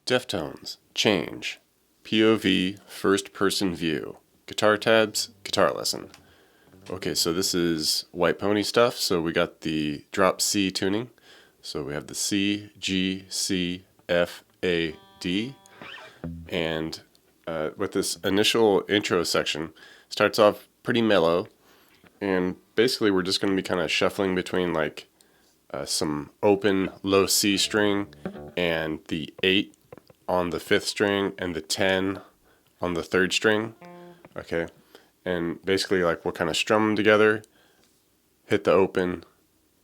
Deftones, Change, POV, First Person View, Guitar Tabs, Guitar Lesson. Okay, so this is White Pony stuff. So we got the drop C tuning. So we have the C, G, C, F, A, D. And with this initial intro section, starts off pretty mellow. And basically we're just going to be kind of shuffling between like some open low C string and the 8 on the 5th string and the 10 on the 3rd string. Okay, and basically like we'll kind of strum them together, hit the open,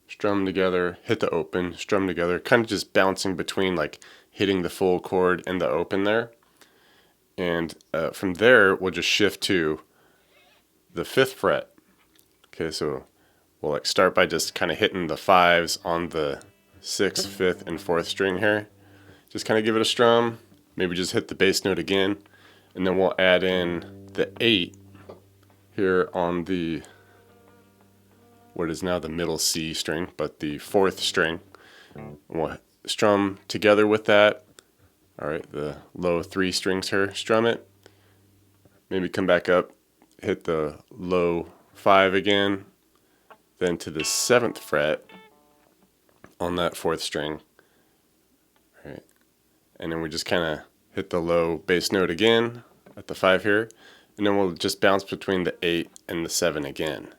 strum together, hit the open, strum together, kind of just bouncing between like hitting the full chord and the open there. And from there we'll just shift to the 5th fret. Okay, so we'll like start by just kind of hitting the 5s on the 6th, 5th, and 4th string here. Just kind of give it a strum, maybe just hit the bass note again, and then we'll add in the 8 here on the what is now the middle C string, but the 4th string. We'll strum together with that. Alright, the low 3 strings here, strum it, maybe come back up, hit the low 5 again, then to the 7th fret on that 4th string. Alright, and then we just kind of hit the low bass note again at the 5 here, and then we'll just bounce between the 8 and the 7 again.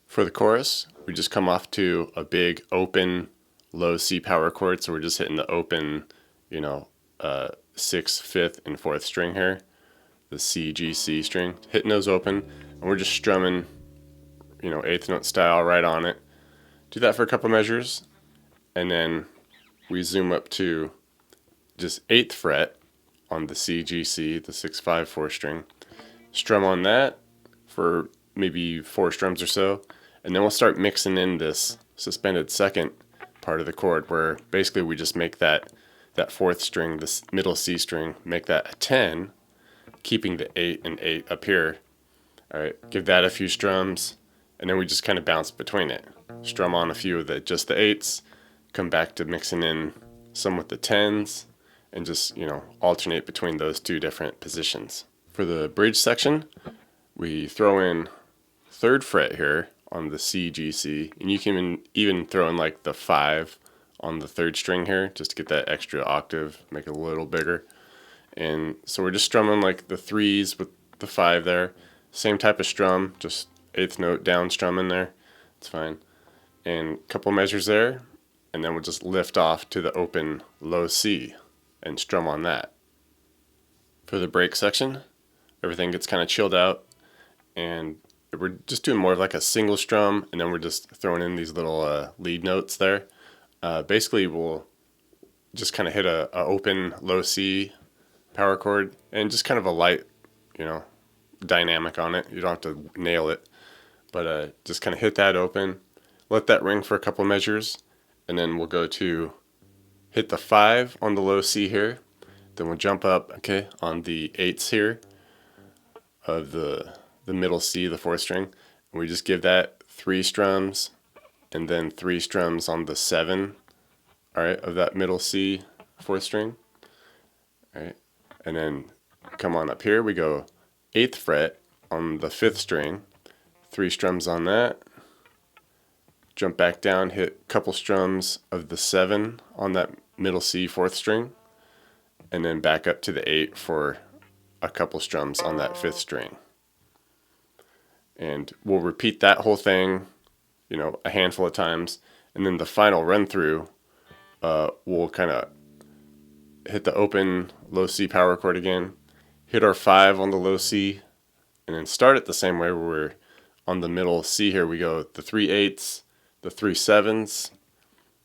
For the chorus, we just come off to a big open low C power chord, so we're just hitting the open, 6th, 5th, and 4th string here, the C, G, C string, hitting those open, and we're just strumming, 8th note style right on it. Do that for a couple measures, and then we zoom up to just 8th fret on the C, G, C, the 6, 5, 4 string. Strum on that for maybe 4 strums or so, and then we'll start mixing in this suspended 2nd part of the chord, where basically we just make that 4th string, this middle C string, make that a 10, keeping the 8 and 8 up here. Alright, give that a few strums, and then we just kind of bounce between it. Strum on a few of just the 8s, come back to mixing in some with the 10s, and just, alternate between those two different positions. For the bridge section, we throw in 3rd fret here on the C, G, C, and you can even throw in like the 5 on the 3rd string here, just to get that extra octave, make it a little bigger. And so we're just strumming like the 3s with the 5 there. Same type of strum, just 8th note down strumming there. It's fine. And a couple measures there, and then we'll just lift off to the open low C and strum on that. For the break section, everything gets kind of chilled out, and we're just doing more of like a single strum, and then we're just throwing in these little lead notes there. Basically, we'll just kind of hit a open low C power chord, and just kind of a light, dynamic on it. You don't have to nail it, but just kind of hit that open, let that ring for a couple measures, and then we'll go to hit the 5 on the low C here, then we'll jump up, on the 8s here of the middle C, the 4th string, and we just give that 3 strums, and then 3 strums on the 7, alright, of that middle C 4th string, alright, and then come on up here, we go 8th fret on the 5th string, 3 strums on that, jump back down, hit a couple strums of the 7 on that middle C 4th string, and then back up to the 8 for a couple strums on that 5th string. And we'll repeat that whole thing, a handful of times, and then the final run through, we'll kind of hit the open low C power chord again, hit our 5 on the low C, and then start it the same way, where we're on the middle C here, we go the 3 8s, the 3 7s,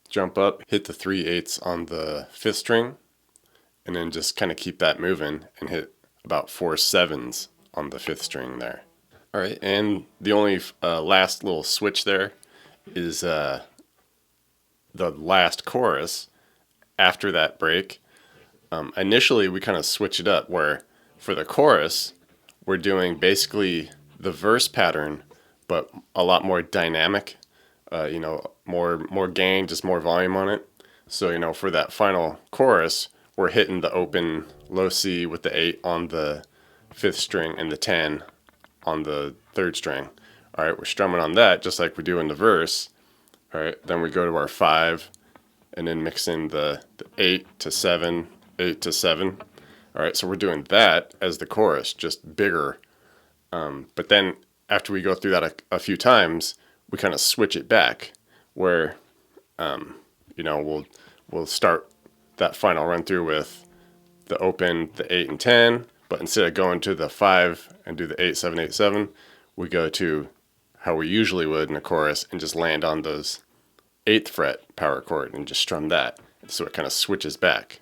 jump up, hit the 3 8s on the 5th string, and then just kind of keep that moving and hit about 4 7s on the 5th string there. Alright, and the only last little switch there is the last chorus after that break. Initially we kind of switch it up, where for the chorus we're doing basically the verse pattern, but a lot more dynamic, more gain, just more volume on it. So for that final chorus we're hitting the open low C with the 8 on the 5th string and the 10 on the 3rd string. All right, we're strumming on that just like we do in the verse. All right, then we go to our 5 and then mix in the 8 to 7, 8 to 7. All right, so we're doing that as the chorus, just bigger. But then after we go through that a few times, we kind of switch it back where, you know, we'll start that final run through with the open, the 8 and 10, but instead of going to the 5 and do the 8, 7, 8, 7, we go to how we usually would in a chorus and just land on those 8th fret power chord and just strum that. So it kind of switches back.